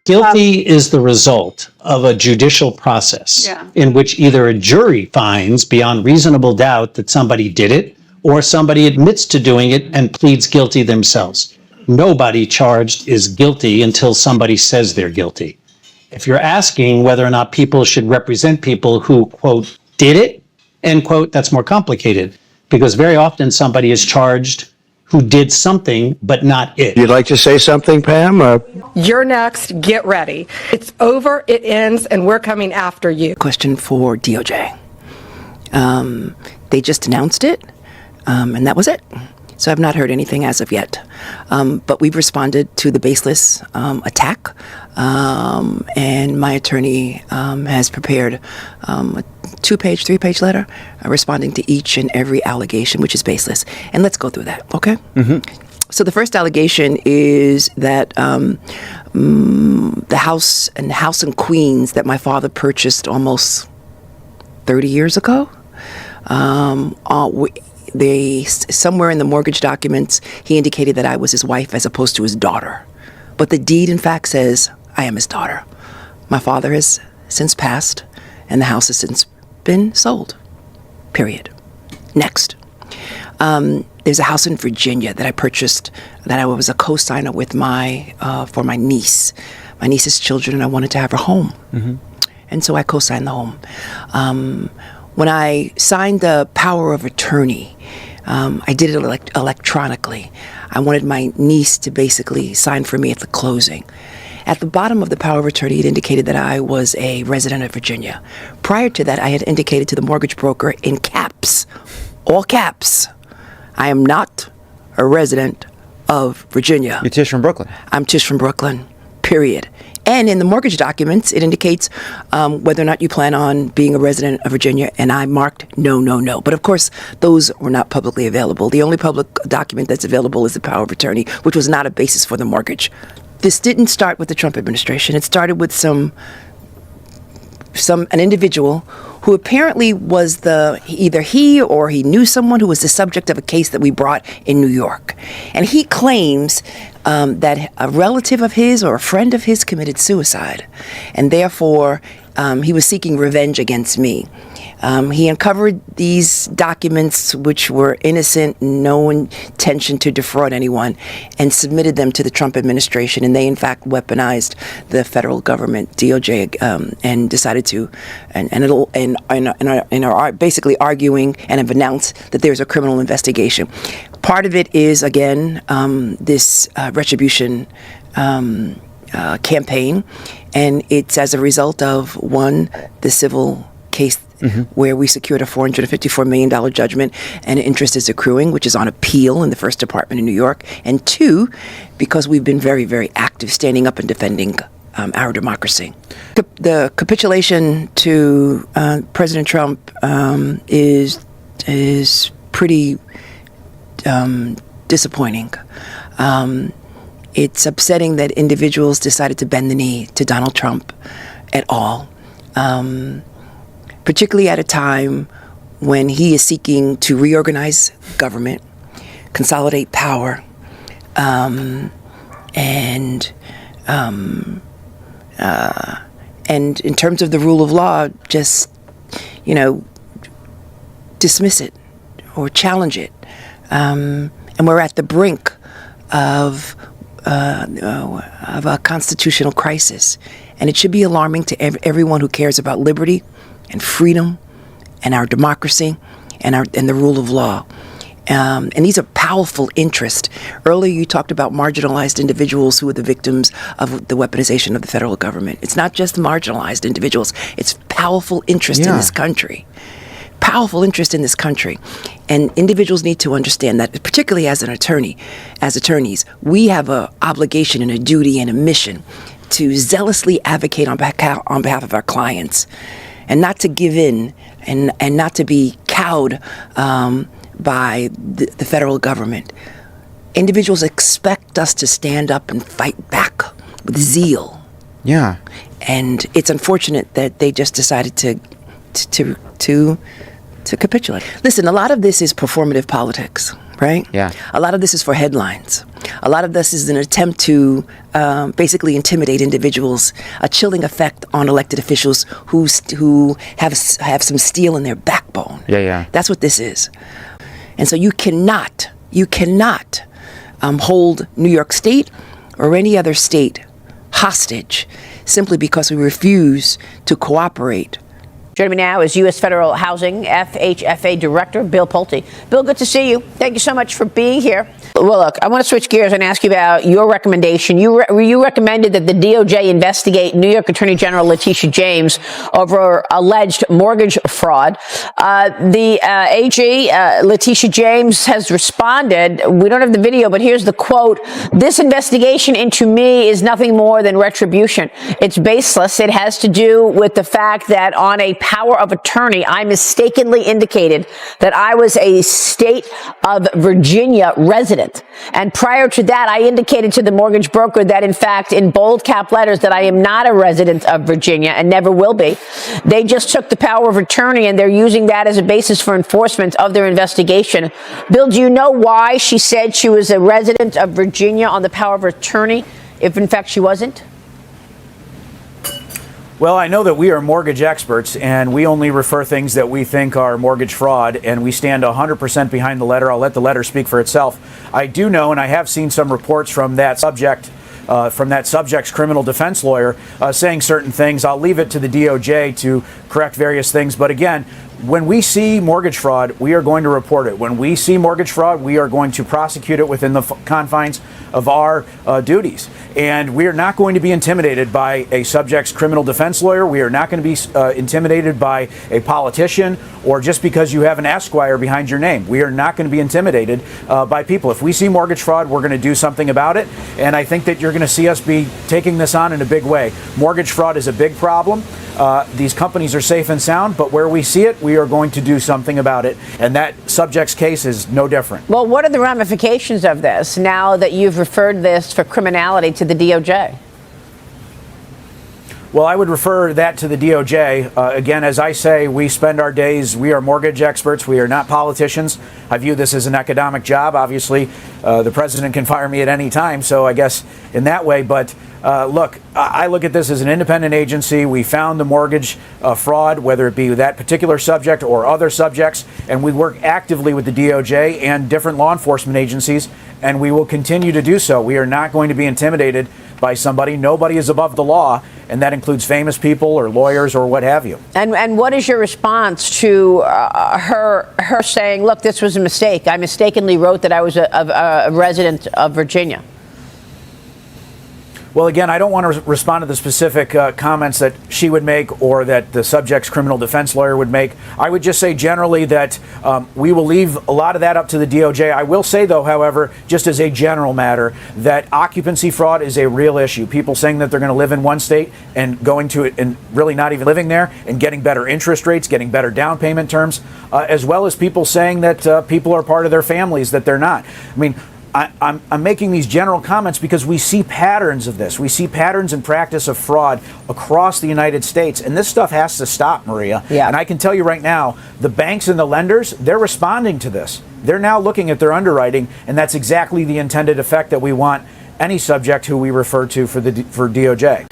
Guilty is the result of a judicial process in which either a jury finds beyond reasonable doubt that somebody did it, or somebody admits to doing it and pleads guilty themselves. Nobody charged is guilty until somebody says they're guilty. If you're asking whether or not people should represent people who, quote, did it, end quote, that's more complicated, because very often somebody is charged who did something, but not it. You'd like to say something, Pam? You're next. Get ready. It's over. It ends, and we're coming after you. Question for DOJ. They just announced it, and that was it. So I've not heard anything as of yet. But we've responded to the baseless attack, and my attorney has prepared a 2-page, 3-page letter responding to each and every allegation, which is baseless. And let's go through that, okay? So the first allegation is that the house and Queens that my father purchased almost 30 years ago, somewhere in the mortgage documents, he indicated that I was his wife as opposed to his daughter. But the deed, in fact, says I am his daughter. My father has since passed, and the house has since been sold. Period. Next. There's a house in Virginia that I purchased that I was a co-signer with for my niece. My niece's children, and I wanted to have her home. And so I co-signed the home. When I signed the power of attorney, I did it electronically. I wanted my niece to basically sign for me at the closing. At the bottom of the power of attorney, it indicated that I was a resident of Virginia. Prior to that, I had indicated to the mortgage broker in caps, all caps, I am not a resident of Virginia. You're Tish from Brooklyn. I'm Tish from Brooklyn, period. And in the mortgage documents, it indicates whether or not you plan on being a resident of Virginia, and I marked no, no, no. But of course, those were not publicly available. The only public document that's available is the power of attorney, which was not a basis for the mortgage. This didn't start with the Trump administration. It started with an individual who apparently was either he or he knew someone who was the subject of a case that we brought in New York. And he claims that a relative of his or a friend of his committed suicide, and therefore he was seeking revenge against me. He uncovered these documents, which were innocent, no intention to defraud anyone, and submitted them to the Trump administration. And they, in fact, weaponized the federal government, DOJ, and decided to, and are basically arguing and have announced that there's a criminal investigation. Part of it is, again, this retribution campaign, and it's as a result of, one, the civil case where we secured a $454 million judgment and interest is accruing, which is on appeal in the First Department in New York. And two, because we've been very, very active standing up and defending our democracy. The capitulation to President Trump is pretty disappointing. It's upsetting that individuals decided to bend the knee to Donald Trump at all. Particularly at a time when he is seeking to reorganize government, consolidate power, and in terms of the rule of law, just, dismiss it or challenge it. And we're at the brink of a constitutional crisis. And it should be alarming to everyone who cares about liberty and freedom and our democracy and the rule of law. And these are powerful interests. Earlier you talked about marginalized individuals who are the victims of the weaponization of the federal government. It's not just marginalized individuals. It's powerful interest in this country. Powerful interest in this country. And individuals need to understand that, particularly as attorneys, we have an obligation and a duty and a mission to zealously advocate on behalf of our clients, and not to give in and not to be cowed by the federal government. Individuals expect us to stand up and fight back with zeal. Yeah. And it's unfortunate that they just decided to capitulate. Listen, a lot of this is performative politics, right? Yeah. A lot of this is for headlines. A lot of this is an attempt to basically intimidate individuals, a chilling effect on elected officials who have some steel in their backbone. Yeah. That's what this is. And so you cannot hold New York State or any other state hostage simply because we refuse to cooperate. Joining me now is U.S. Federal Housing FHFA Director Bill Pulte. Bill, good to see you. Thank you so much for being here. Well, look, I want to switch gears and ask you about your recommendation. You recommended that the DOJ investigate New York Attorney General Letitia James over alleged mortgage fraud. The AG Letitia James has responded. We don't have the video, but here's the quote. "This investigation into me is nothing more than retribution. It's baseless. It has to do with the fact that on a power of attorney, I mistakenly indicated that I was a state of Virginia resident. And prior to that, I indicated to the mortgage broker that, in fact, in bold cap letters, that I am not a resident of Virginia and never will be. They just took the power of attorney and they're using that as a basis for enforcement of their investigation." Bill, do you know why she said she was a resident of Virginia on the power of attorney, if in fact she wasn't? Well, I know that we are mortgage experts, and we only refer things that we think are mortgage fraud, and we stand 100% behind the letter. I'll let the letter speak for itself. I do know, and I have seen some reports from that subject's criminal defense lawyer saying certain things. I'll leave it to the DOJ to correct various things. But again, when we see mortgage fraud, we are going to report it. When we see mortgage fraud, we are going to prosecute it within the confines of our duties. And we are not going to be intimidated by a subject's criminal defense lawyer. We are not going to be intimidated by a politician or just because you have an Esquire behind your name. We are not going to be intimidated by people. If we see mortgage fraud, we're going to do something about it. And I think that you're going to see us be taking this on in a big way. Mortgage fraud is a big problem. These companies are safe and sound, but where we see it, we are going to do something about it. And that subject's case is no different. Well, what are the ramifications of this now that you've referred this for criminality to the DOJ? Well, I would refer that to the DOJ. Again, as I say, we spend our days, we are mortgage experts. We are not politicians. I view this as an economic job. Obviously, the president can fire me at any time, so I guess in that way. But look, I look at this as an independent agency. We found the mortgage fraud, whether it be that particular subject or other subjects, and we work actively with the DOJ and different law enforcement agencies, and we will continue to do so. We are not going to be intimidated by somebody. Nobody is above the law, and that includes famous people or lawyers or what have you. And what is your response to her saying, look, this was a mistake. I mistakenly wrote that I was a resident of Virginia? Well, again, I don't want to respond to the specific comments that she would make or that the subject's criminal defense lawyer would make. I would just say generally that we will leave a lot of that up to the DOJ. I will say, though, however, just as a general matter, that occupancy fraud is a real issue. People saying that they're going to live in one state and going to it and really not even living there and getting better interest rates, getting better down payment terms, as well as people saying that people are part of their families that they're not. I mean, I'm making these general comments because we see patterns of this. We see patterns and practice of fraud across the United States. And this stuff has to stop, Maria. Yeah. And I can tell you right now, the banks and the lenders, they're responding to this. They're now looking at their underwriting, and that's exactly the intended effect that we want any subject who we refer to for DOJ.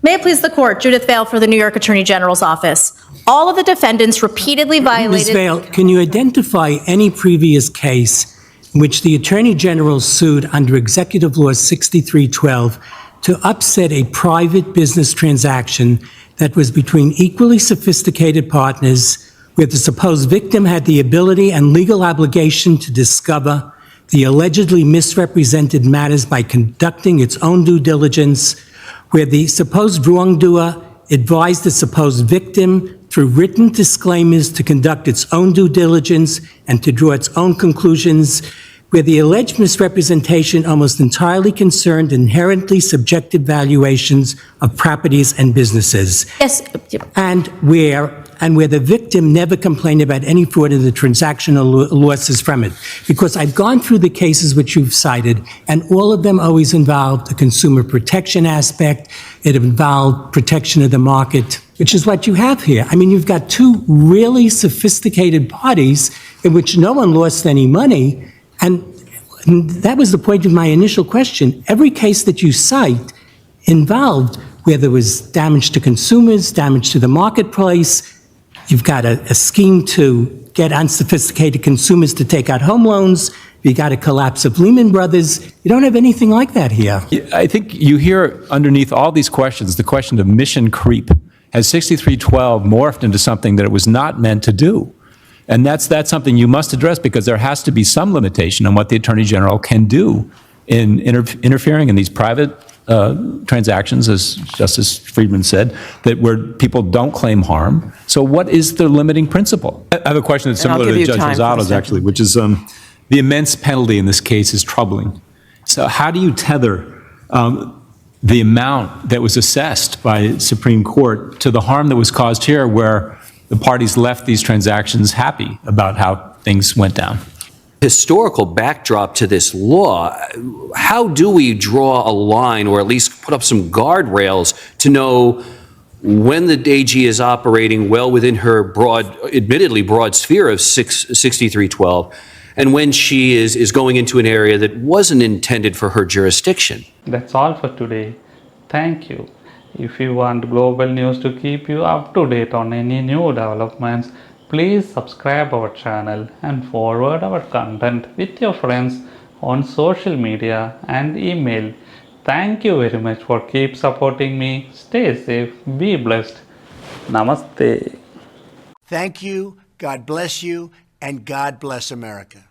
May it please the court, Judith Vale for the New York Attorney General's office. All of the defendants repeatedly violated... Ms. Vale, can you identify any previous case in which the Attorney General sued under Executive Law 6312 to upset a private business transaction that was between equally sophisticated partners where the supposed victim had the ability and legal obligation to discover the allegedly misrepresented matters by conducting its own due diligence, where the supposed wrongdoer advised the supposed victim through written disclaimers to conduct its own due diligence and to draw its own conclusions, where the alleged misrepresentation almost entirely concerned inherently subjective valuations of properties and businesses. Yes. And where the victim never complained about any fraud in the transactional losses from it. Because I've gone through the cases which you've cited, and all of them always involved a consumer protection aspect. It involved protection of the market, which is what you have here. I mean, you've got two really sophisticated parties in which no one lost any money, and And that was the point of my initial question. Every case that you cite involved where there was damage to consumers, damage to the marketplace. You've got a scheme to get unsophisticated consumers to take out home loans. You got a collapse of Lehman Brothers. You don't have anything like that here. I think you hear underneath all these questions, the question of mission creep. Has 6312 morphed into something that it was not meant to do? And that's something you must address, because there has to be some limitation on what the Attorney General can do in interfering in these private transactions, as Justice Friedman said, that where people don't claim harm. So what is the limiting principle? I have a question that's similar to Judge Rosato's, actually, which is the immense penalty in this case is troubling. So how do you tether the amount that was assessed by Supreme Court to the harm that was caused here, where the parties left these transactions happy about how things went down? Historical backdrop to this law, how do we draw a line, or at least put up some guardrails to know when the AG is operating well within her admittedly broad sphere of 6312, and when she is going into an area that wasn't intended for her jurisdiction? That's all for today. Thank you. If you want global news to keep you up to date on any new developments, please subscribe our channel and forward our content with your friends on social media and email. Thank you very much for keep supporting me. Stay safe, be blessed. Namaste. Thank you, God bless you, and God bless America.